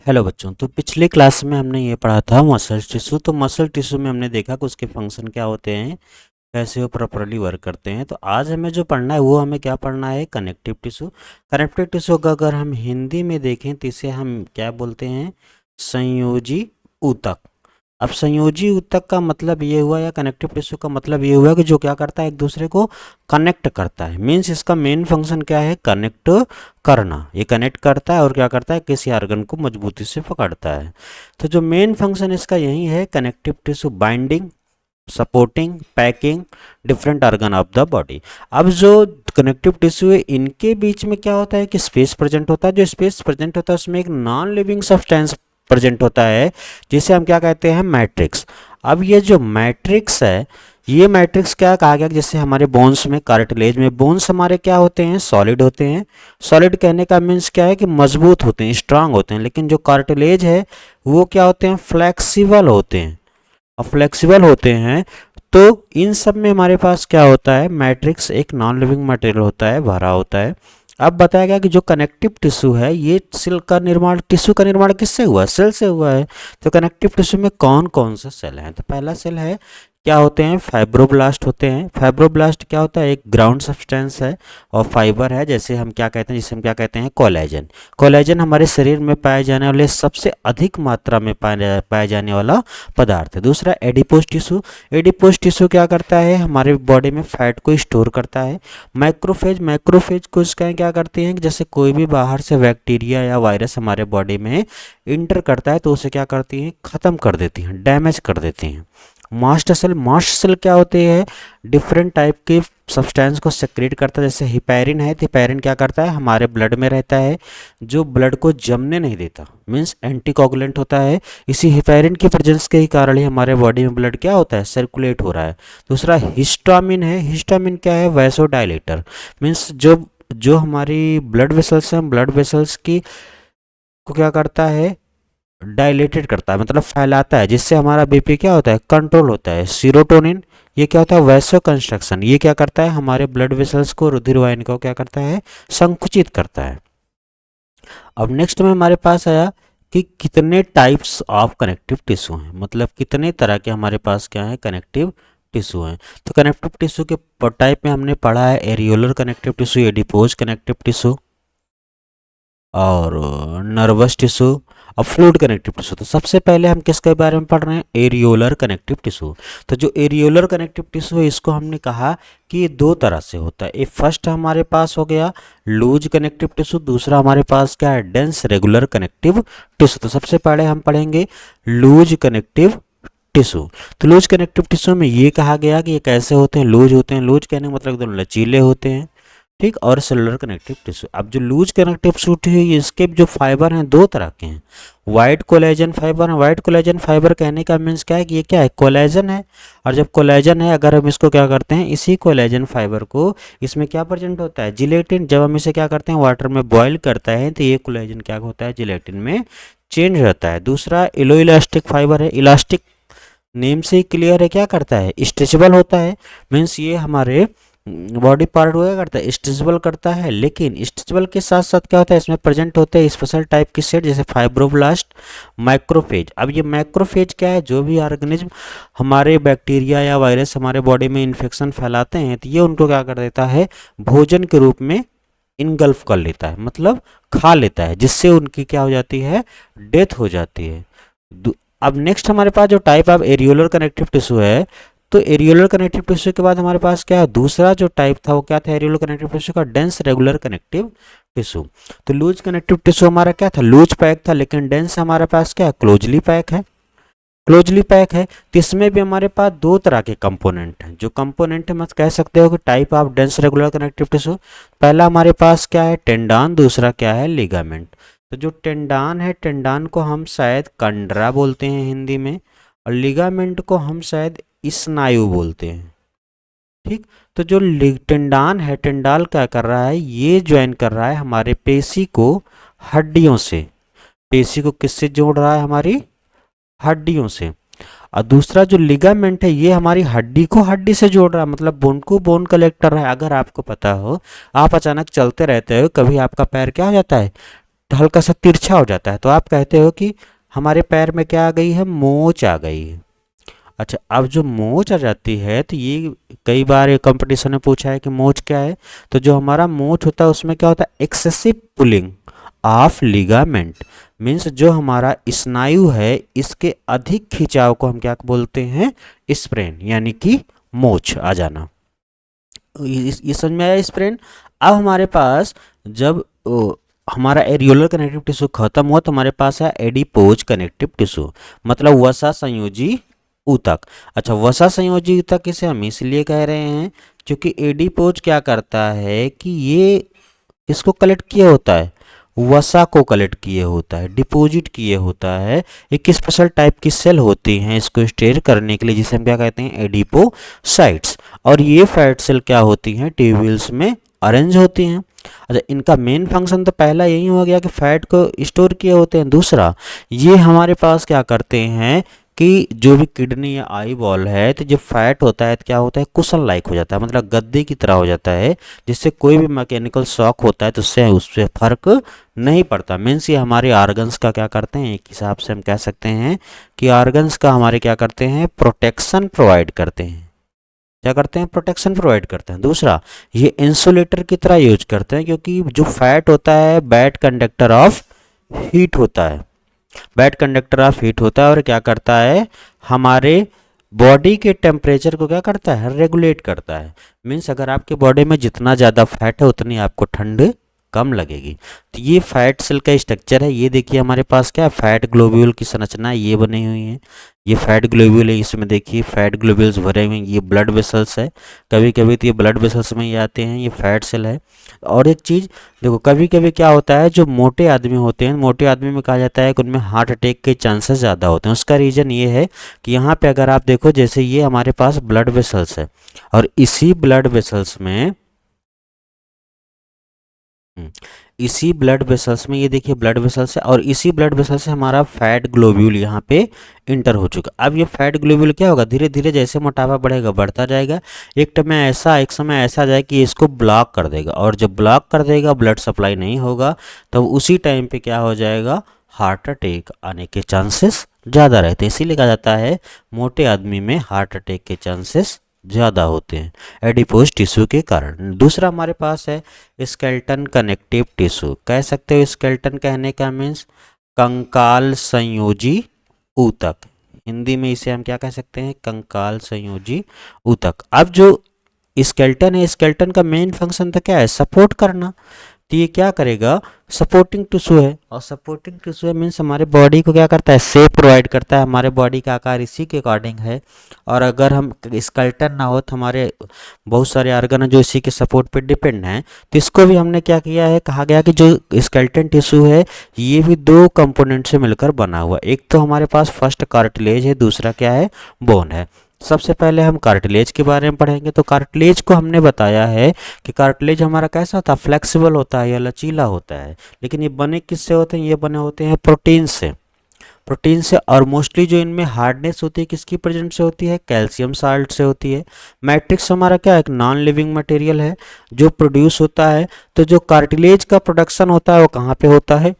Hello बच्चों। तो पिछले क्लास में हमने ये पढ़ा था मसल टिश्यू। तो मसल टिश्यू में हमने देखा कि उसके फंक्शन क्या होते हैं, कैसे वो प्रॉपरली वर्क करते हैं। तो आज हमें जो पढ़ना है वो हमें क्या पढ़ना है, कनेक्टिव टिश्यू। कनेक्टिव टिश्यू का अगर हम हिंदी में देखें तो इसे हम क्या बोलते हैं, संयोजी ऊतक। अब संयोजी ऊतक का मतलब ये हुआ, या कनेक्टिव टिश्यू का मतलब ये हुआ कि जो क्या करता है, एक दूसरे को कनेक्ट करता है। मीन्स इसका मेन फंक्शन क्या है, कनेक्ट करना। ये कनेक्ट करता है और क्या करता है, किसी ऑर्गन को मजबूती से पकड़ता है। तो जो मेन फंक्शन इसका यही है, connective tissue binding, supporting, packing different organ of the body. अब जो कनेक्टिव टिश्यू है, इनके बीच में क्या होता है कि स्पेस प्रेजेंट होता है। जो स्पेस प्रेजेंट होता है उसमें एक नॉन लिविंग सब्सटेंस प्रेजेंट होता है, जिसे हम क्या कहते हैं, मैट्रिक्स। अब ये जो मैट्रिक्स है, ये मैट्रिक्स क्या कहा गया, जैसे हमारे बोन्स में, कार्टिलेज में, बोन्स हमारे क्या होते हैं, सॉलिड होते हैं। सॉलिड कहने का मीन्स क्या है कि मजबूत होते हैं, स्ट्रांग होते हैं। लेकिन जो कार्टिलेज है वो क्या होते हैं, फ्लेक्सिबल होते हैं। और फ्लेक्सिबल होते हैं तो इन सब में हमारे पास क्या होता है, मैट्रिक्स एक नॉन लिविंग मटेरियल होता है, भरा होता है। अब बताया गया कि जो कनेक्टिव टिश्यू है, ये सेल का निर्माण, टिश्यू का निर्माण किससे हुआ है, सेल से हुआ है। तो कनेक्टिव टिश्यू में कौन कौन से सेल हैं, तो पहला सेल है, क्या होते हैं, फाइब्रोब्लास्ट होते हैं। फाइब्रोब्लास्ट क्या होता है, एक ग्राउंड सब्सटेंस है और फाइबर है, जैसे हम क्या कहते हैं, जिसे हम क्या कहते हैं, कोलेजन। कोलेजन हमारे शरीर में पाए जाने वाले सबसे अधिक मात्रा में पाए जाने वाला पदार्थ है। दूसरा एडिपोज टिश्यू। एडिपोज टिश्यू क्या करता है, हमारे बॉडी में फैट को स्टोर करता है। माइक्रोफेज, माइक्रोफेज को इसका क्या करते हैं कि जैसे कोई भी बाहर से बैक्टीरिया या वायरस हमारे बॉडी में इंटर करता है तो उसे क्या करती हैं, ख़त्म कर देती हैं, डैमेज कर देती हैं। मास्ट सेल, मास्ट सेल क्या होते हैं, डिफरेंट टाइप के सब्सटेंस को सेक्रेट करता है। जैसे हिपैरिन है, तो हिपैरिन क्या करता है, हमारे ब्लड में रहता है, जो ब्लड को जमने नहीं देता, मीन्स एंटीकोगुलेंट होता है। इसी हिपैरिन की प्रेजेंस के ही कारण ही हमारे बॉडी में ब्लड क्या होता है, सर्कुलेट हो रहा है। दूसरा हिस्टामिन है। हिस्टामिन क्या है, वैसोडाइलेटर। मीन्स जो जो हमारी ब्लड वेसल्स हैं, ब्लड वेसल्स की को क्या करता है, डायलेटेड करता है, मतलब फैलाता है, जिससे हमारा बीपी क्या होता है, कंट्रोल होता है। सीरोटोनिन, ये क्या होता है, वैसो कंस्ट्रक्शन। ये क्या करता है, हमारे ब्लड वेसल्स को, रुधिर वाहिनी को क्या करता है, संकुचित करता है। अब नेक्स्ट में हमारे पास आया कि कितने टाइप्स ऑफ कनेक्टिव टिश्यू हैं, मतलब कितने तरह के हमारे पास क्या है, कनेक्टिव टिश्यू हैं। तो कनेक्टिव टिश्यू के टाइप में हमने पढ़ा है, areolar connective tissue, adipose connective tissue और नर्वस टिश्यू और फ्लूइड कनेक्टिव टिश्यू। तो सबसे पहले हम किसके बारे में पढ़ रहे हैं, एरियोलर कनेक्टिव टिश्यू। तो जो एरियोलर कनेक्टिव टिश्यू है, इसको हमने कहा कि ये दो तरह से होता है। एक फर्स्ट हमारे पास हो गया लूज कनेक्टिव टिश्यू, दूसरा हमारे पास क्या है, डेंस रेगुलर कनेक्टिव टिश्यू। तो सबसे पहले हम पढ़ेंगे लूज कनेक्टिव टिश्यू। तो लूज कनेक्टिव टिश्यू में ये कहा गया कि ये कैसे होते हैं, लूज होते हैं। लूज कहने का मतलब एकदम लचीले होते हैं, ठीक। और सेलुलर कनेक्टिव टिश्यू, अब जो लूज कनेक्टिव टिश्यू है, इसके जो फाइबर हैं दो तरह के हैं। वाइट कोलेजन फाइबर है। वाइट कोलेजन फाइबर कहने का मीन्स क्या है कि ये क्या है, कोलेजन है। और जब कोलेजन है, अगर हम इसको क्या करते हैं, इसी कोलेजन फाइबर को, इसमें क्या प्रेजेंट होता है, जिलेटिन। जब हम इसे क्या करते हैं, वाटर में बॉईल करता है तो ये कोलेजन क्या होता है, जिलेटिन में चेंज होता है। दूसरा इलो इलास्टिक फाइबर है। इलास्टिक नेम से ही क्लियर है, क्या करता है, स्ट्रेचेबल होता है। मीन्स ये हमारे बॉडी पार्ट को क्या करता है, स्ट्रेचेबल करता है। लेकिन स्ट्रेचेबल के साथ साथ क्या होता है, इसमें प्रेजेंट होते हैं स्पेशल टाइप की सेट, जैसे फाइब्रोब्लास्ट, माइक्रोफेज। अब ये माइक्रोफेज क्या है, जो भी ऑर्गेनिज्म हमारे बैक्टीरिया या वायरस हमारे बॉडी में इन्फेक्शन फैलाते हैं, तो ये उनको क्या कर देता है, भोजन के रूप में इनगल्फ कर लेता है, मतलब खा लेता है, जिससे उनकी क्या हो जाती है, डेथ हो जाती है। अब नेक्स्ट हमारे पास जो type of areolar connective tissue है, तो एरियोलर कनेक्टिव टिश्यू के बाद हमारे पास क्या है, दूसरा जो टाइप था वो क्या था, एरियोलर कनेक्टिव टिश्यू का डेंस रेगुलर कनेक्टिव टिश्यू। तो लूज कनेक्टिव टिश्यू हमारा क्या था, लूज पैक था। लेकिन डेंस हमारे पास क्या है, क्लोजली पैक है। क्लोजली पैक है, तो इसमें भी हमारे पास दो तरह के कंपोनेंट हैं। जो कंपोनेंट है, मत कह सकते हो कि type of dense regular connective tissue. पहला हमारे पास क्या है, टेंडान। दूसरा क्या है, लिगामेंट। तो जो टेंडान है, टेंडान को हम शायद कंडरा बोलते हैं हिंदी में, और लिगामेंट को हम शायद स्नायु बोलते हैं, ठीक। तो जो टेंडान है, टेंडाल क्या कर रहा है, ये ज्वाइन कर रहा है हमारे पेशी को हड्डियों से। पेशी को किससे जोड़ रहा है, हमारी हड्डियों से। और दूसरा जो लिगामेंट है, ये हमारी हड्डी को हड्डी से जोड़ रहा है, मतलब बोन को बोन कलेक्टर है। अगर आपको पता हो, आप अचानक चलते रहते हो, कभी आपका पैर क्या हो जाता है, हल्का सा तिरछा हो जाता है, तो आप कहते हो कि हमारे पैर में क्या आ गई है, मोच आ गई है। अच्छा, अब जो मोच आ जाती है तो ये कई बार कंपटीशन में पूछा है कि मोच क्या है। तो जो हमारा मोच होता है उसमें क्या होता है, excessive pulling of ligament, means जो हमारा स्नायु है इसके अधिक खिंचाव को हम क्या बोलते हैं, स्प्रेन, यानी कि मोच आ जाना। ये समझ में आया स्प्रेन। अब हमारे पास जब हमारा एरियोलर कनेक्टिव टिश्यू खत्म हुआ तो हमारे पास है एडिपोज कनेक्टिव टिश्यू, मतलब वसा संयोजी ऊतक। अच्छा, वसा संयोजी ऊतक इसे हम इसलिए कह रहे हैं क्योंकि एडिपोज क्या करता है कि ये इसको कलेक्ट किया होता है, वसा को कलेक्ट किए होता है, डिपॉजिट किए होता है। एक स्पेशल टाइप की सेल होती हैं इसको स्टोर करने के लिए, जिसे हम क्या कहते हैं, एडिपोसाइट्स। और ये फैट सेल क्या होती हैं, ट्यूब्यूल्स में अरेंज होती हैं। अच्छा, इनका मेन फंक्शन तो पहला यही हो गया कि फैट को स्टोर किए होते हैं। दूसरा, ये हमारे पास क्या करते हैं कि जो भी किडनी या आई बॉल है तो जो फैट होता है तो क्या होता है, कुशन लाइक हो जाता है, मतलब गद्दे की तरह हो जाता है, जिससे कोई भी मैकेनिकल शॉक होता है तो उससे फर्क नहीं पड़ता। मीन्स ये हमारे ऑर्गन्स का क्या करते हैं, एक हिसाब से हम कह सकते हैं कि ऑर्गन्स का हमारे क्या करते हैं, प्रोटेक्शन प्रोवाइड करते हैं। क्या करते हैं, प्रोटेक्शन प्रोवाइड करते हैं। दूसरा, ये इंसुलेटर की तरह यूज करते हैं क्योंकि जो फैट होता है बैड कंडक्टर ऑफ हीट होता है, बैड कंडक्टर ऑफ हीट होता है और क्या करता है, हमारे बॉडी के टेम्परेचर को क्या करता है, रेगुलेट करता है। मीन्स अगर आपके बॉडी में जितना ज़्यादा फैट है उतनी आपको ठंड कम लगेगी। तो ये फैट सेल का स्ट्रक्चर है। ये देखिए हमारे पास क्या है, फैट ग्लोब्यूल की संरचना ये बनी हुई है। ये फैट ग्लोब्यूल है, इसमें देखिए फैट ग्लोब्यूल्स भरे हुए हैं। ये ब्लड वेसल्स है, कभी कभी तो ये ब्लड वेसल्स में ही आते हैं, ये फैट सेल है। और एक चीज़ देखो, कभी कभी क्या होता है, जो मोटे आदमी होते हैं, मोटे आदमी में कहा जाता है कि उनमें हार्ट अटैक के चांसेस ज़्यादा होते हैं। उसका रीज़न ये है कि यहाँ पे अगर आप देखो, जैसे ये हमारे पास ब्लड वेसल्स है और इसी ब्लड वेसल्स में इसी ब्लड वेसल्स में ये देखिए ब्लड वेसल्स है और इसी ब्लड वेसल से हमारा फैट ग्लोब्यूल यहाँ पे इंटर हो चुका। अब ये फैट ग्लोब्यूल क्या होगा, धीरे धीरे जैसे मोटापा बढ़ेगा बढ़ता जाएगा, एक समय ऐसा आ जाए कि इसको ब्लॉक कर देगा, और जब ब्लॉक कर देगा ब्लड सप्लाई नहीं होगा तो उसी टाइम पे क्या हो जाएगा, हार्ट अटैक आने के चांसेस ज़्यादा रहते हैं। इसीलिए कहा जाता है मोटे आदमी में हार्ट अटैक के चांसेस ज़्यादा होते हैं एडिपोज टिश्यू के कारण। दूसरा हमारे पास है स्केलेटन कनेक्टिव टिश्यू। कह सकते हो स्केलेटन कहने का मीन्स कंकाल संयोजी ऊतक। हिंदी में इसे हम क्या कह सकते हैं, कंकाल संयोजी ऊतक। अब जो स्केलेटन है, स्केलेटन का मेन फंक्शन तो क्या है, सपोर्ट करना। तो ये क्या करेगा, सपोर्टिंग टिश्यू है, और सपोर्टिंग टिश्यू मीन्स हमारे बॉडी को क्या करता है, शेप प्रोवाइड करता है। हमारे बॉडी का आकार इसी के अकॉर्डिंग है, और अगर हम स्केलेटन ना हो तो हमारे बहुत सारे ऑर्गन हैं जो इसी के सपोर्ट पे डिपेंड हैं। तो इसको भी हमने क्या किया है, कहा गया कि जो स्केलेटन टिश्यू है ये भी दो कंपोनेंट से मिलकर बना हुआ। एक तो हमारे पास फर्स्ट कार्टिलेज है, दूसरा क्या है, बोन है। सबसे पहले हम कार्टिलेज के बारे में पढ़ेंगे। तो कार्टिलेज को हमने बताया है कि कार्टिलेज हमारा कैसा होता है, फ्लेक्सिबल होता है या लचीला होता है। लेकिन ये बने किससे होते हैं, ये बने होते हैं प्रोटीन से, प्रोटीन से। और मोस्टली जो इनमें हार्डनेस होती है किसकी प्रेजेंट से होती है, कैल्शियम साल्ट से होती है। मैट्रिक्स हमारा क्या है, एक नॉन लिविंग मटेरियल है जो प्रोड्यूस होता है। तो जो कार्टिलेज का प्रोडक्शन होता है वो कहाँ पे होता है,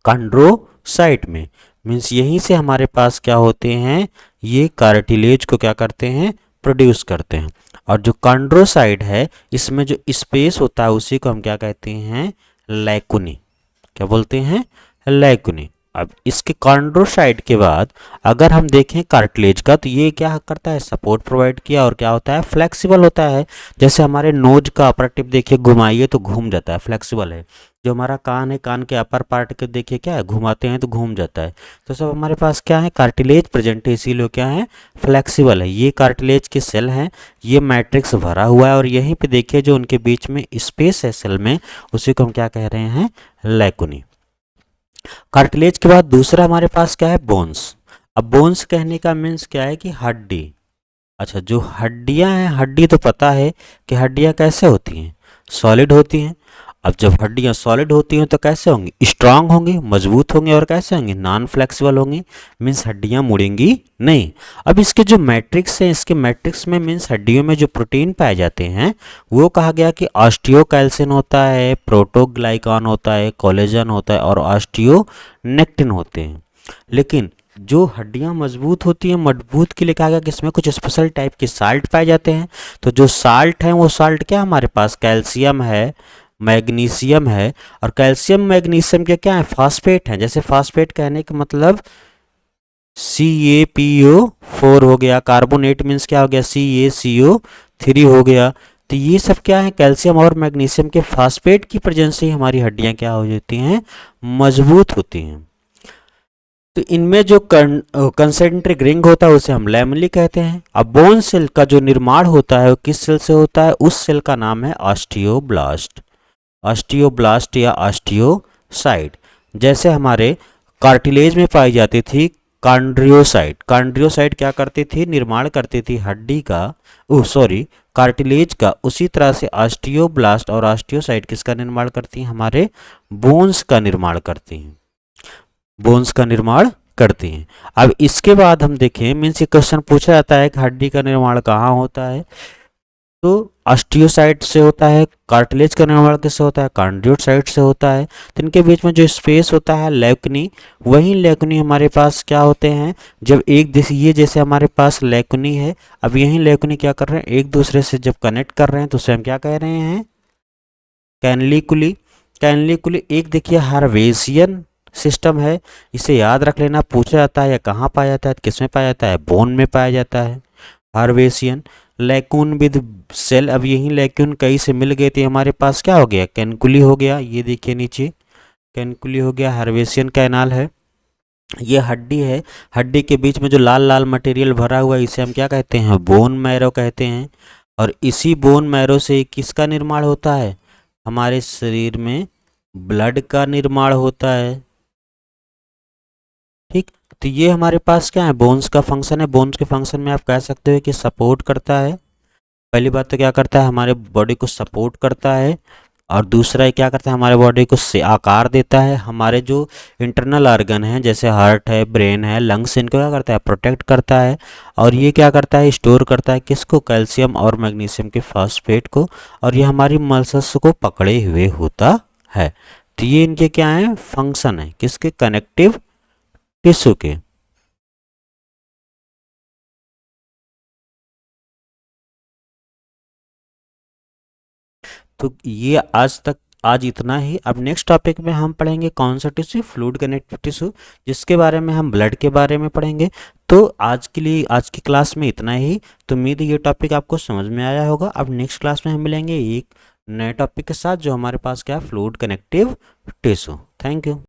कॉन्ड्रोसाइट में। मीन्स यहीं से हमारे पास क्या होते हैं, ये कार्टिलेज को क्या करते हैं, प्रोड्यूस करते हैं। और जो कॉन्ड्रोसाइट है इसमें जो स्पेस होता है उसी को हम क्या कहते हैं, लैकुनी। क्या बोलते हैं, लैकुनी। अब इसके कॉन्ड्रोसाइट के बाद अगर हम देखें कार्टिलेज का, तो ये क्या करता है, सपोर्ट प्रोवाइड किया, और क्या होता है, फ्लेक्सिबल होता है। जैसे हमारे नोज का अपर टिप देखिए, घुमाइए तो घूम जाता है, फ्लेक्सिबल है। जो हमारा कान है, कान के अपर पार्ट के देखिए क्या है, घुमाते हैं तो घूम जाता है। तो सब हमारे पास क्या है, कार्टिलेज प्रेजेंट है, इसीलिए क्या है, फ्लेक्सिबल है। ये कार्टिलेज के सेल हैं, ये मैट्रिक्स भरा हुआ है, और यहीं पे देखिए जो उनके बीच में स्पेस है सेल में, उसी को हम क्या कह रहे हैं, लैकुनी। कार्टिलेज के बाद दूसरा हमारे पास क्या है, बोन्स। अब बोन्स कहने का मीन्स क्या है कि हड्डी। अच्छा, जो हड्डियां हैं, हड्डी तो पता है कि हड्डियां कैसे होती हैं, सॉलिड होती हैं। अब जब हड्डियां सॉलिड होती हैं तो कैसे होंगी, स्ट्रांग होंगी, मजबूत होंगी, और कैसे होंगी, नॉन फ्लेक्सिबल होंगी, मीन्स हड्डियां मुड़ेंगी नहीं। अब इसके जो मैट्रिक्स हैं, इसके मैट्रिक्स में मीन्स हड्डियों में जो प्रोटीन पाए जाते हैं वो कहा गया कि ऑस्टियोकैल्सिन होता है, प्रोटोग्लाइकान होता है, कोलेजन होता है और ऑस्टियोनेक्टिन होते हैं। लेकिन जो हड्डियां मजबूत होती हैं, मजबूत के लिए कहा गया कि इसमें कुछ स्पेशल टाइप के साल्ट पाए जाते हैं। तो जो साल्ट हैं वो साल्ट क्या हमारे पास, कैल्शियम है, मैग्नीशियम है, और कैल्शियम मैग्नीशियम के क्या है, फास्फेट हैं। जैसे फास्फेट कहने का मतलब CaPO4 हो गया, कार्बोनेट मीन्स क्या हो गया, CaCO3 हो गया। तो ये सब क्या है, कैल्शियम और मैग्नीशियम के फास्फेट की प्रेजेंस से हमारी हड्डियां क्या हो जाती हैं, मजबूत होती हैं। तो इनमें जो कंसेंट्रिक रिंग होता है उसे हम लैमेली कहते हैं। अब बोन सेल का जो निर्माण होता है वो किस सेल से होता है, उस सेल का नाम है ऑस्टियोब्लास्ट, ऑस्टियोब्लास्ट या ऑस्टियोसाइट। जैसे हमारे कार्टिलेज में पाई जाती थी कॉन्ड्रियोसाइट, कॉन्ड्रियोसाइट क्या करती थी, निर्माण करती थी हड्डी का, कार्टिलेज का। उसी तरह से ऑस्टियोब्लास्ट और ऑस्टियोसाइट किसका निर्माण करती हैं, हमारे बोन्स का निर्माण करती हैं, बोन्स का निर्माण करती हैं। अब इसके बाद हम देखें, मीन्स ये क्वेश्चन पूछा जाता है कि हड्डी का निर्माण कहाँ होता है, तो ऑस्टियोसाइट से होता है। कार्टिलेज का निर्माण किससे होता है, कॉन्ड्रियोसाइट से होता है। तो इनके बीच में जो स्पेस होता है लेकुनी, वही लेकुनी हमारे पास क्या होते हैं, जब एक ये जैसे हमारे पास लेकुनी है, अब यही लेकुनी क्या कर रहे हैं, एक दूसरे से जब कनेक्ट कर रहे हैं तो उसे हम क्या कह रहे हैं, कैनलिकुली। कैनलिकुली एक देखिए हार्वेसियन सिस्टम है, इसे याद रख लेना, पूछा जाता है या कहाँ पाया जाता है, किस में पाया जाता है, बोन में पाया जाता है, हार्वेसियन। लैकून विद सेल, अब यही लैकून कहीं से मिल गए थे, हमारे पास क्या हो गया, कैनकुली हो गया। ये देखिए नीचे कैनकुली हो गया, हार्वेसियन कैनाल है। ये हड्डी है, हड्डी के बीच में जो लाल लाल मटेरियल भरा हुआ है इसे हम क्या कहते हैं, बोन मैरो कहते हैं। और इसी बोन मैरो से किसका निर्माण होता है, हमारे शरीर में ब्लड का निर्माण होता है। ठीक, तो ये हमारे पास क्या है, बोन्स का फंक्शन है। बोन्स के फंक्शन में आप कह सकते हो कि सपोर्ट करता है। पहली बात तो क्या करता है, हमारे बॉडी को सपोर्ट करता है, और दूसरा क्या करता है, हमारे बॉडी को से आकार देता है। हमारे जो इंटरनल ऑर्गन हैं जैसे हार्ट है, ब्रेन है, लंग्स, इनको क्या करता है, प्रोटेक्ट करता है। और ये क्या करता है, स्टोर करता है किसको, कैल्शियम और मैग्नीशियम के फास्फेट को, और ये हमारी मसल्स को पकड़े हुए होता है। तो ये इनके क्या है, फंक्शन है, किसके, कनेक्टिव टिश्यू के। तो ये आज इतना ही। अब नेक्स्ट टॉपिक में हम पढ़ेंगे कौन सा टिश्यू, फ्लूइड कनेक्टिव टिश्यू, जिसके बारे में हम ब्लड के बारे में पढ़ेंगे। तो आज के लिए आज की क्लास में इतना ही। तो उम्मीद है ये टॉपिक आपको समझ में आया होगा। अब नेक्स्ट क्लास में हम मिलेंगे एक नए टॉपिक के साथ जो हमारे पास क्या है, fluid connective tissue. Thank you.